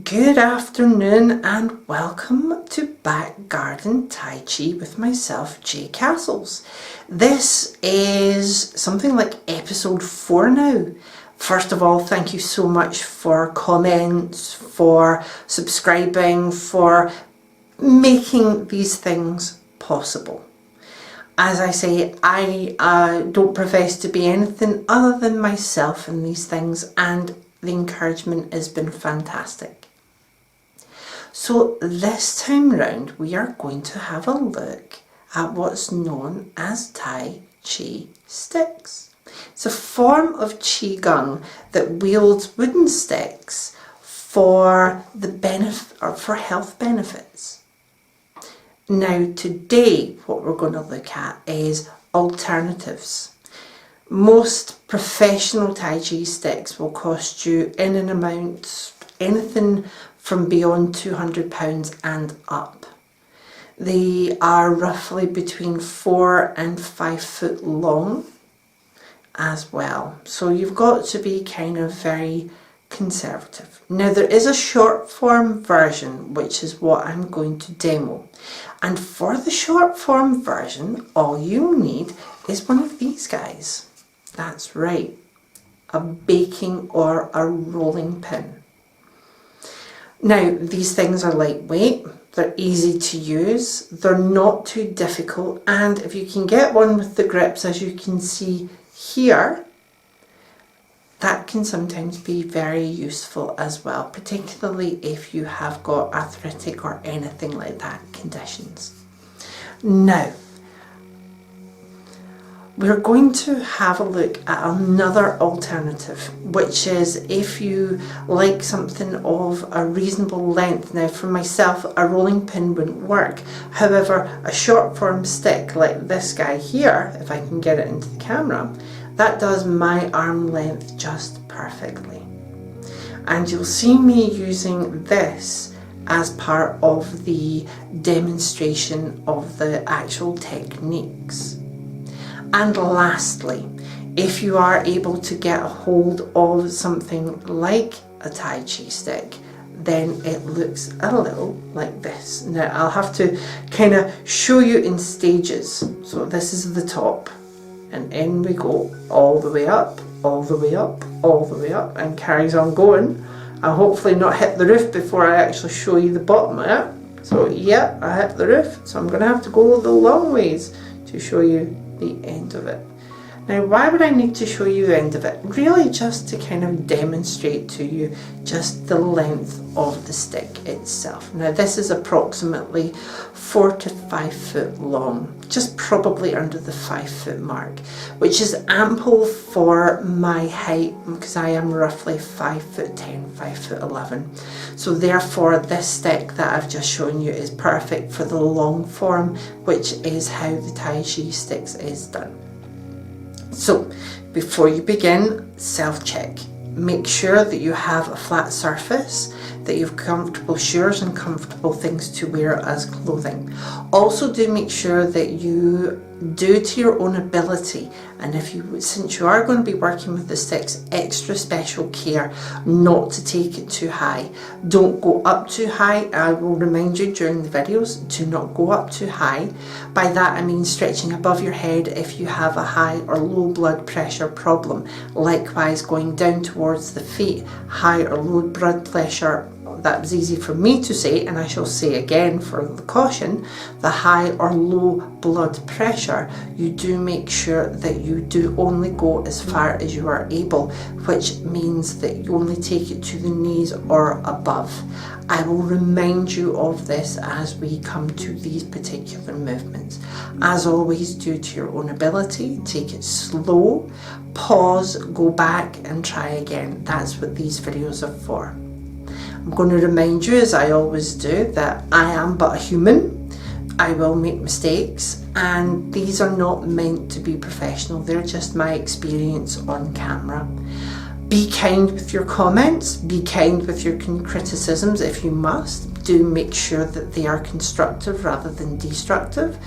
Good afternoon and welcome to Back Garden Tai Chi with myself, Jay Castles. This is something like episode 4 now. First of all, thank you so much for comments, for subscribing, for making these things possible. As I say, I don't profess to be anything other than myself in these things, and the encouragement has been fantastic. So this time round we are going to have a look at what's known as Tai Chi sticks. It's a form of Qigong that wields wooden sticks for for health benefits. Now today what we're going to look at is alternatives. Most professional Tai Chi sticks will cost you in an amount anything from beyond £200 and up. They are roughly between 4 and 5 foot long as well. So you've got to be kind of very conservative. Now there is a short form version, which is what I'm going to demo. And for the short form version, all you need is one of these guys. That's right, a baking or a rolling pin. Now these things are lightweight, they're easy to use, they're not too difficult, and if you can get one with the grips, as you can see here, that can sometimes be very useful as well, particularly if you have got arthritic or anything like that conditions. Now, we're going to have a look at another alternative, which is if you like something of a reasonable length. Now for myself, a rolling pin wouldn't work. However, a short form stick like this guy here, if I can get it into the camera, that does my arm length just perfectly. And you'll see me using this as part of the demonstration of the actual techniques. And lastly, if you are able to get a hold of something like a Tai Chi stick, then it looks a little like this. Now I'll have to kind of show you in stages. So this is the top, and in we go all the way up, all the way up, all the way up, and carries on going. I'll hopefully not hit the roof before I actually show you the bottom of it. So yeah, I hit the roof, so I'm going to have to go the long ways to show you the end of it. Now why would I need to show you the end of it? Really just to kind of demonstrate to you just the length of the stick itself. Now this is approximately 4 to 5 foot long, just probably under the 5 foot mark, which is ample for my height because I am roughly 5'10", 5'11". So therefore this stick that I've just shown you is perfect for the long form, which is how the Tai Chi sticks is done. So before you begin, self-check. Make sure that you have a flat surface, that you have comfortable shoes and comfortable things to wear as clothing. Also do make sure that you do to your own ability, and since you are going to be working with the sticks, extra special care not to take it too high. Don't go up too high. I will remind you during the videos to not go up too high. By that I mean stretching above your head if you have a high or low blood pressure problem. Likewise, going down towards the feet, high or low blood pressure. That was easy for me to say, and I shall say again for the caution, the high or low blood pressure, you do make sure that you do only go as far as you are able, which means that you only take it to the knees or above. I will remind you of this as we come to these particular movements. As always, do to your own ability, take it slow, pause, go back and try again. That's what these videos are for. I'm going to remind you, as I always do, that I am but a human. I will make mistakes, and these are not meant to be professional. They're just my experience on camera. Be kind with your comments, be kind with your criticisms if you must. Do make sure that they are constructive rather than destructive.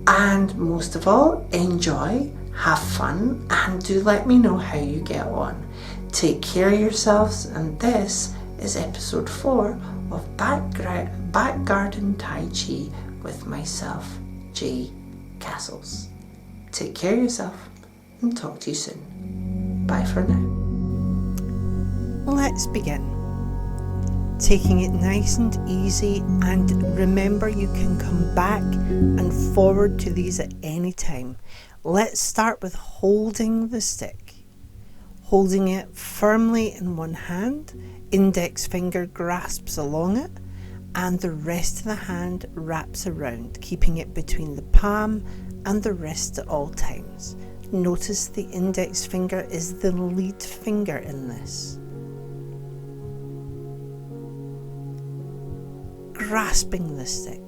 And most of all, enjoy, have fun, and do let me know how you get on. Take care of yourselves, and this is episode 4 of Back Garden Tai Chi with myself, Jay Castles. Take care of yourself and talk to you soon. Bye for now. Let's begin. Taking it nice and easy, and remember you can come back and forward to these at any time. Let's start with holding the stick. Holding it firmly in one hand, index finger grasps along it, and the rest of the hand wraps around, keeping it between the palm and the wrist at all times. Notice the index finger is the lead finger in this. Grasping the stick,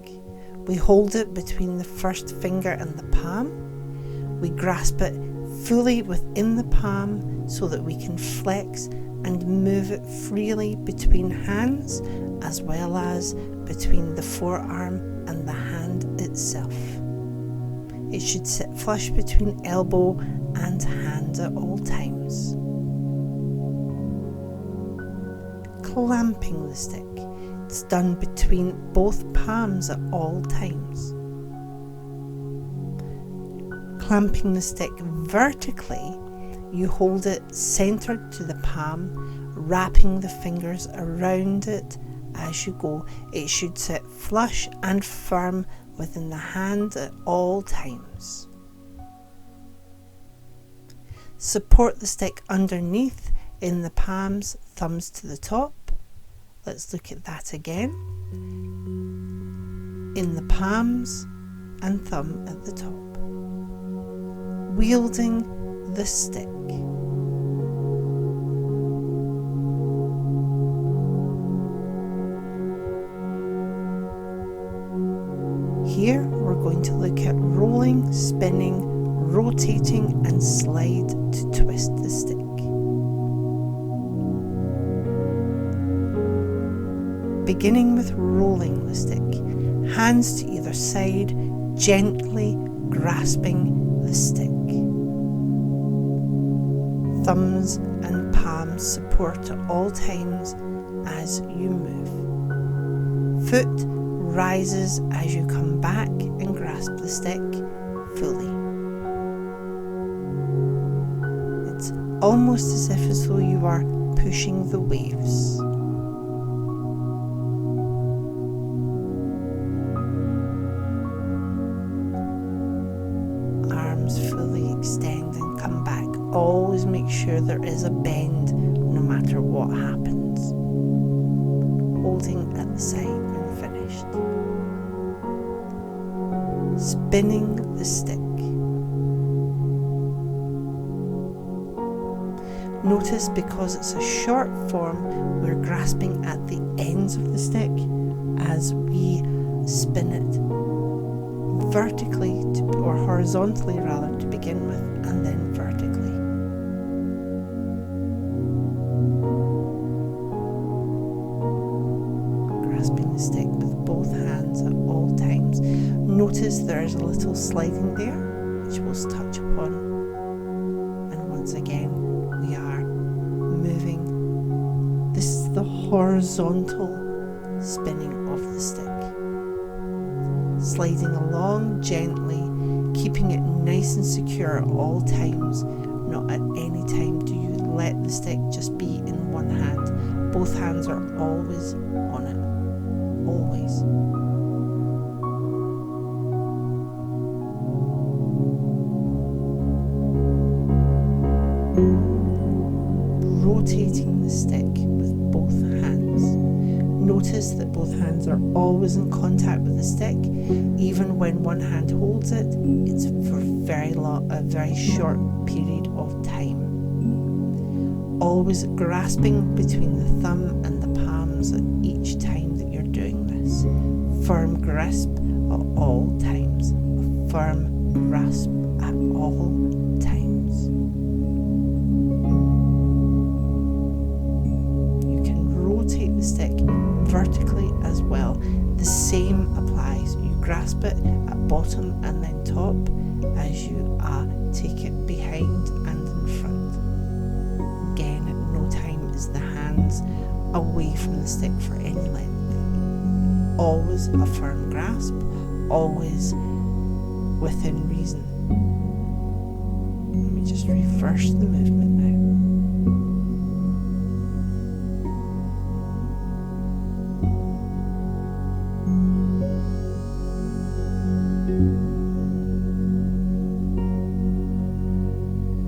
we hold it between the first finger and the palm. We grasp it fully within the palm so that we can flex and move it freely between hands, as well as between the forearm and the hand itself. It should sit flush between elbow and hand at all times. Clamping the stick. It's done between both palms at all times. Clamping the stick vertically, you hold it centered to the palm, wrapping the fingers around it as you go. It should sit flush and firm within the hand at all times. Support the stick underneath in the palms, thumbs to the top. Let's look at that again. In the palms and thumb at the top. Wielding the stick. Here we're going to look at rolling, spinning, rotating and slide to twist the stick. Beginning with rolling the stick, hands to either side, gently grasping the stick. Thumbs and palms support at all times as you move. Foot rises as you come back and grasp the stick fully. It's almost as though you are pushing the waves. Fully extend and come back. Always make sure there is a bend no matter what happens. Holding at the side when finished. Spinning the stick. Notice because it's a short form, we're grasping at the ends of the stick as we spin it vertically or horizontally rather to begin with, and then vertically. Grasping the stick with both hands at all times. Notice there's a little sliding there, which we'll touch upon. And once again, we are moving. This is the horizontal spinning of the stick. Sliding along gently, keeping it nice and secure at all times. Not at any time do you let the stick just be in one hand. Both hands are always on it. Always. Rotating the stick with both hands. Notice that both hands are always in contact with the stick. Even when one hand holds it, it's for a very short period of time. Always grasping between the thumb and the palms at each time that you're doing this. Firm grasp at all times. A firm grasp at all times. You can rotate the stick vertically as well. The same applies. You grasp it at bottom and then top as you take it behind and in front. Again, at no time is the hands away from the stick for any length. Always a firm grasp, always within reason. Let me just reverse the movement now.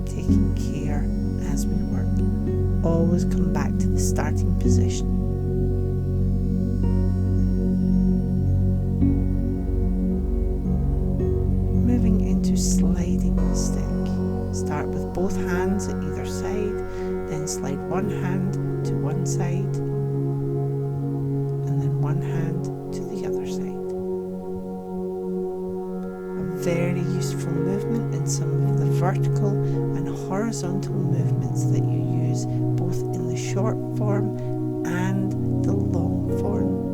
Taking care as we work. Always come back to the starting position. Moving into sliding the stick. Start with both hands at either side, then slide one hand to one side, and then one hand to the other side. A very useful movement in some of the vertical and horizontal movements that you use both in the short form and the long form.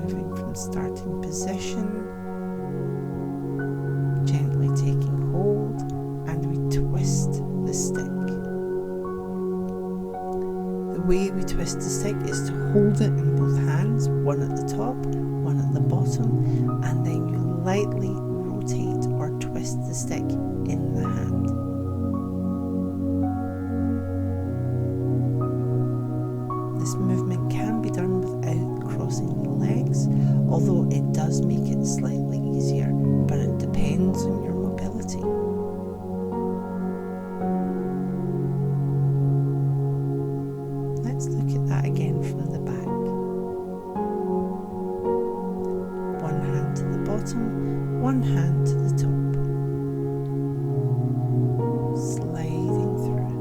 Moving from starting position, gently taking hold, and we twist the stick. The way we twist the stick is to hold it in both hands, one at the top, one at the bottom, and then you lightly rotate or twist the stick in the hand. This movement can be done without crossing the legs, although it does make it slightly easier, but it depends on your mobility. Let's look at that again from the back. One hand to the bottom, one hand to the top. Sliding through.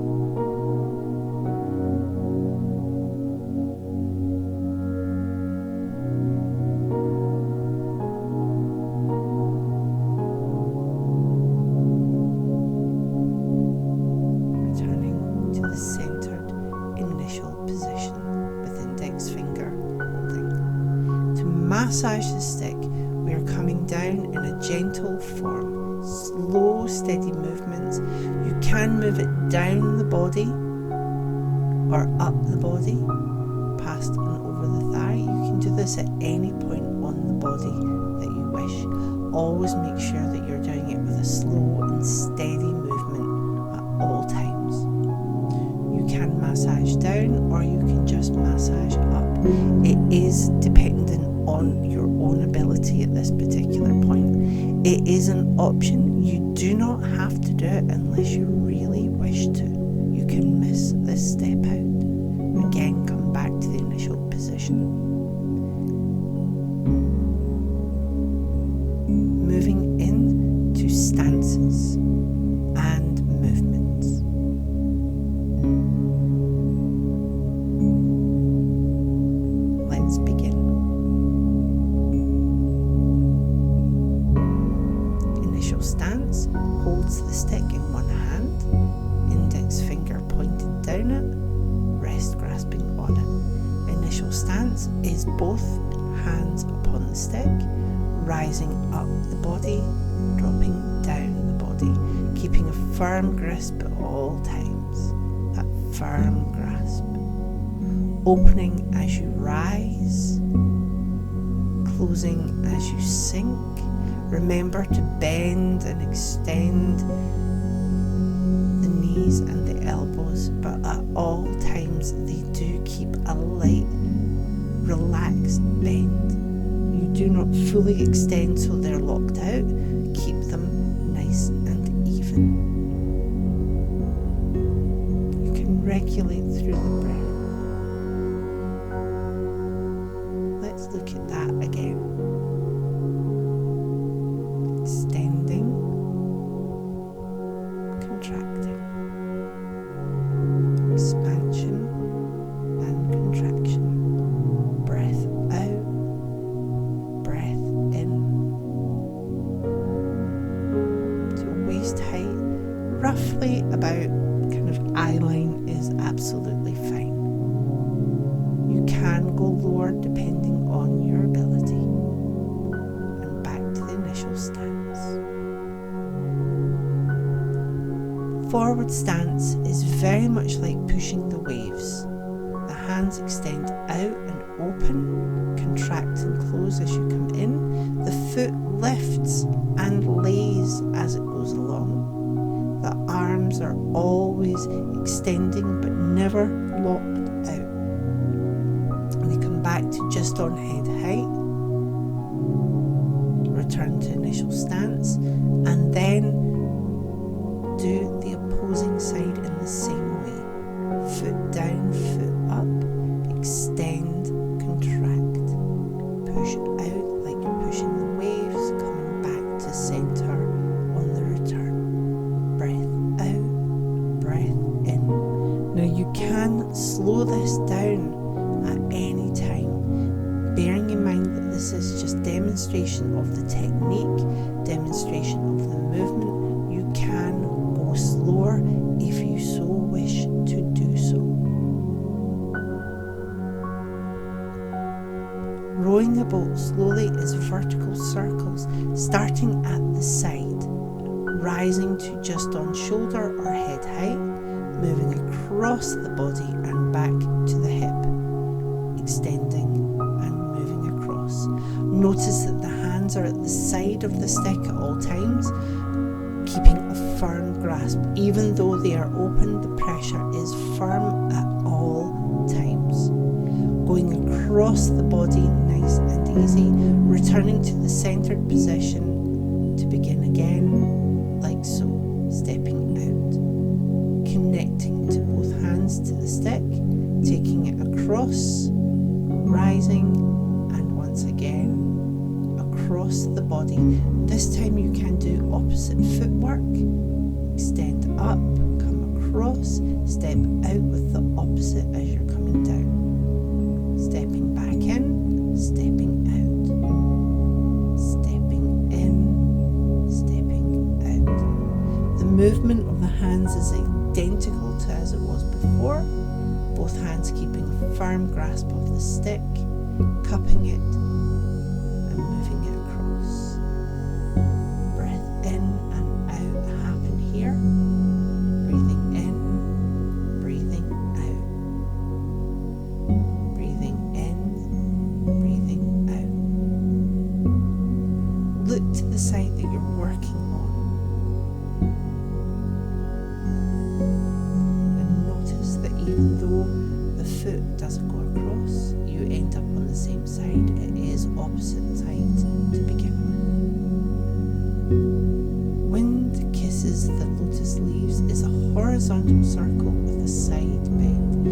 Returning to the centered initial position with index finger holding. To massage the stick, we are coming down in a gentle form, slow, steady movements. You can move it down the body or up the body, past and over the thigh. You can do this at any point on the body that you wish. Always make sure that you're doing it with a slow and steady movement at all times. You can massage down or you can just massage up. It is dependent on your own ability at this particular point. It is an option. You do not have to do it unless you really wish to. You can miss this step out. Again, come back to the initial position. Moving into stances and movements. Let's begin. Initial stance holds the stick in one hand, index finger pointed down it, rest grasping on it. Initial stance is both hands upon the stick, rising up the body, dropping down the body, keeping a firm grasp at all times. That firm grasp. Opening as you rise, closing as you sink. Remember to bend and extend the knees and the elbows, but at all times they do keep a light, relaxed bend. You do not fully extend so they're locked out. Keep them nice and even. You can regulate through the breath. Let's look at that again. Extending, contracting, expansion and contraction. Breath out, breath in. To waist height, roughly about kind of eye line is absolutely fine. You can go lower depending on your stance. Forward stance is very much like pushing the waves. The hands extend out and open, contract and close as you come in. The foot lifts and lays as it goes along. The arms are always extending but never locked out. And they come back to just on head height. Return to initial stance, and then do the opposing side in the same way. Foot down, foot up, extend, contract. Push out like you're pushing the waves, coming back to centre on the return. Breath out, breath in. Now you can slow this down at any time, bearing in mind that this is just demonstration of the technique, demonstration of the movement. You can go slower if you so wish to do so. Rowing the boat slowly is vertical circles, starting at the side, rising to just on shoulder or head height, moving across the body and back to the hip, extending and moving across. Notice that the hands are at the side of the stick at all times, keeping a firm grasp. Even though they are open, the pressure is firm at all times. Going across the body, nice and easy, returning to the centered position to begin again, like so, stepping out, connecting to both hands to the stick, taking it across, rising, and once again, across the body. This time you can do opposite footwork, extend up, come across, step out with the opposite as you're coming down. Stepping back in, stepping out, stepping in, stepping out. The movement of the hands is identical to as it was before, both hands keeping a firm grasp of the stick, cupping it and moving it across. Breath in and out happen here, breathing in, breathing out. Breathing in, breathing out. Look to the side that you're working on and notice that even though the foot doesn't go across, you end up on the same side. It is opposite side to begin with. Wind kisses the lotus leaves is a horizontal circle with a side bend.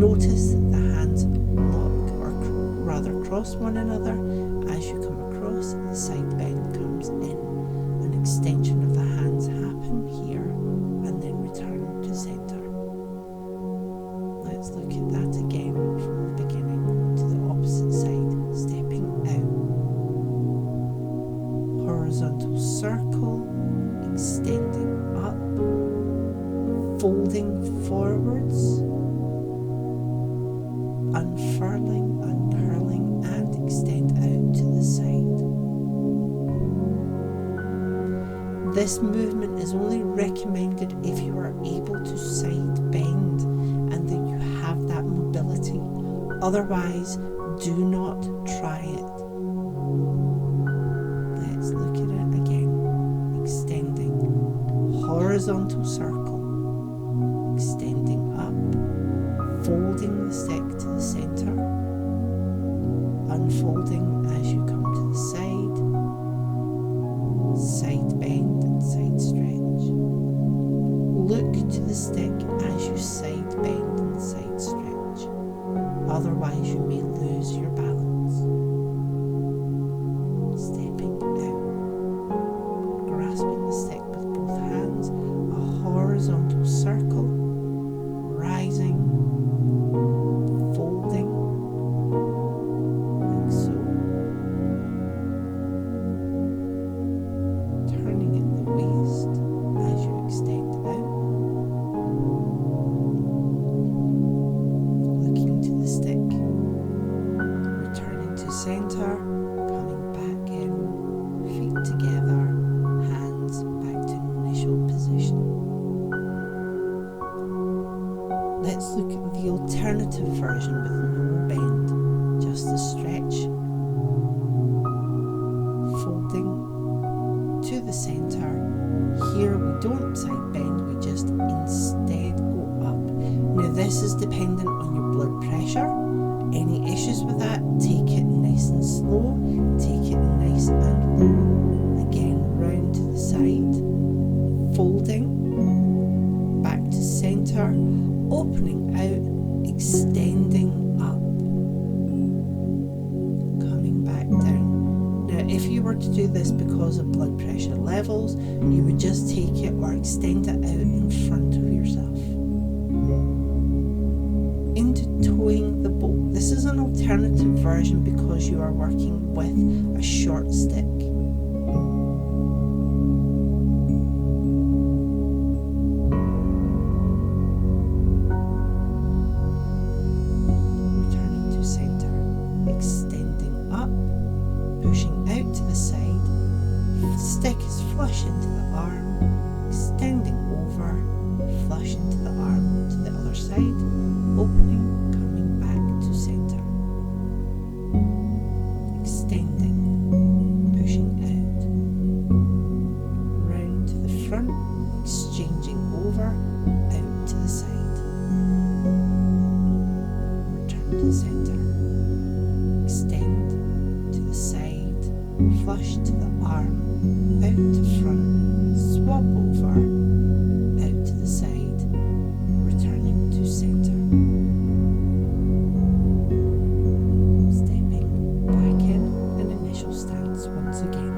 Notice that the hands lock or rather cross one another. As you come across, the side bend comes in. An extension of the hands happen here and then return to centre. Let's look at that again from the beginning to the opposite side, stepping out. Horizontal circle, extending up, folding forwards, unfurling, uncurling, and extend out to the side. This movement is only recommended if you are able to side bend and that you have that mobility. Otherwise, do not try it. Let's look at it again. Extending, horizontal circle, extending up, folding the stick to the center, unfolding as you come to the side bend and side stretch. Look to the stick as you side bend and side stretch, otherwise you may lose your balance. Stepping out, grasping the stick with both hands, a horizontal circle, rising, folding, like so. Turning at the waist as you extend out. Looking to the stick, Let's look at the alternative version with no bend, just the stretch, folding to the centre. Here we don't side bend, we just instead go up. Now this is dependent on your blood pressure. Any issues with that, take it nice and slow, take it nice and low. Again, round to the side, folding, back to centre, opening out, extending up, coming back down. Now if you were to do this because of blood pressure levels, you would just take it or extend it out in front of yourself. Into towing the boat. This is an alternative version because you are working with a short stick. Returning to centre, extending up, pushing out to the side. The stick is flush into the arm, extending over, flush into the arm to the other side, opening, coming back to centre, extending, pushing out, round to the front, exchanging over, out to the side, return to the centre, extend to the side, flush to the arm, out to front, swap over, out to the side, returning to centre. Stepping back in an initial stance once again.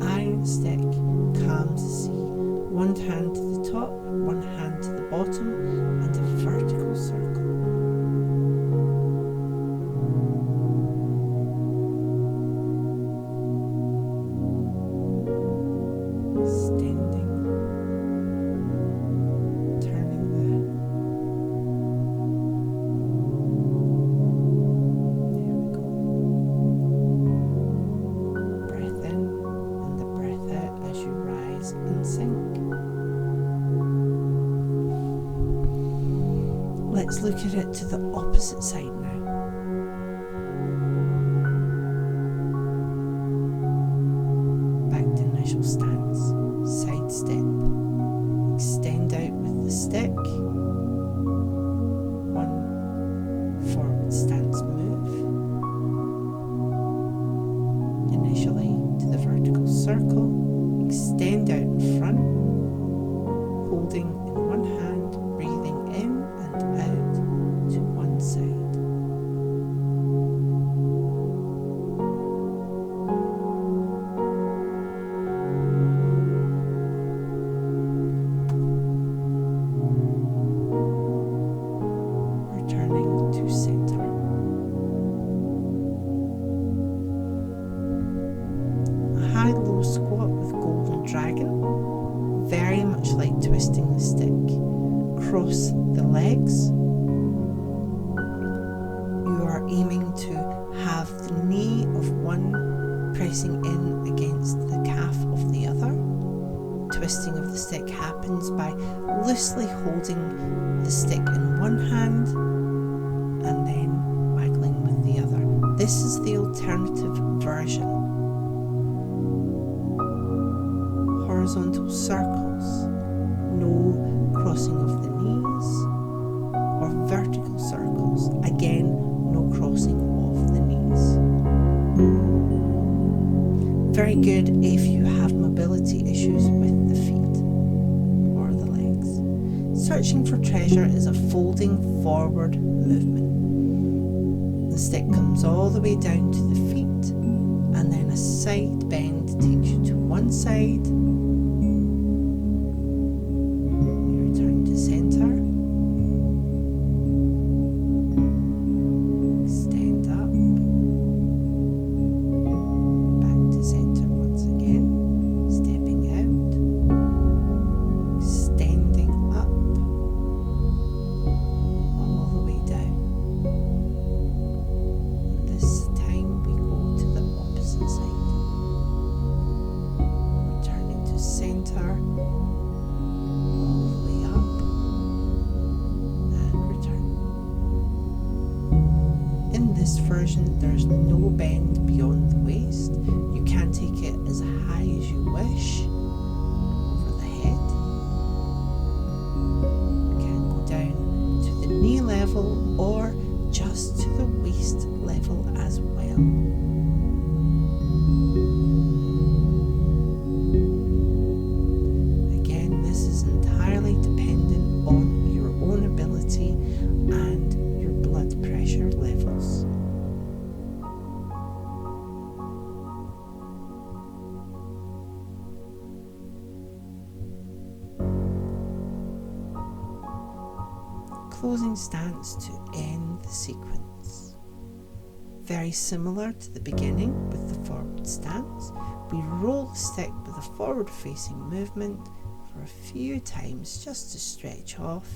Iron stick, calm to see. One hand to the top, one hand to the bottom, and a vertical circle. Extending, turning there we go. Breath in and the breath out as you rise and sink. Let's look at it to the opposite side now. Back to initial stance, side step, extend out with the stick, one forward stance move, initially to the vertical circle, extend out in front, holding in one hand, breathing in and out to one side. Returning to center. A high-low squat with golden dragon, very much like twisting the stick. Cross the legs. You are aiming to have the knee of one pressing in against the calf of the other. Twisting of the stick happens by loosely holding the stick in one hand and then waggling with the other. This is the alternative version. Horizontal circles, no crossing of the knees, or vertical circles, again no crossing of the knees. Very good if you have mobility issues with the feet or the legs. Searching for treasure is a folding forward movement. The stick comes all the way down to the feet, and then a side bend takes you to one side. You return to center. Extend up. Back to center once again. Stepping out. Extending up. All the way down. This time we go to the opposite side. Returning version, there's no bend beyond the waist. You can take it as high as you wish over the head. You can go down to the knee level or just to the waist level as well. Again, this is entirely dependent on your own ability and your blood pressure levels. Closing stance to end the sequence. Very similar to the beginning with the forward stance, we roll the stick with a forward facing movement for a few times just to stretch off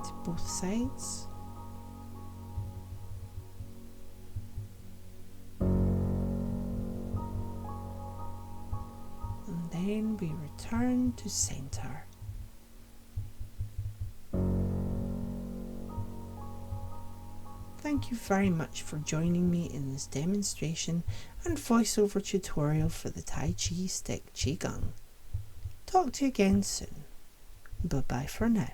to both sides. And then we return to center. Thank you very much for joining me in this demonstration and voiceover tutorial for the Taiji Stick Qigong. Talk to you again soon. Bye bye for now.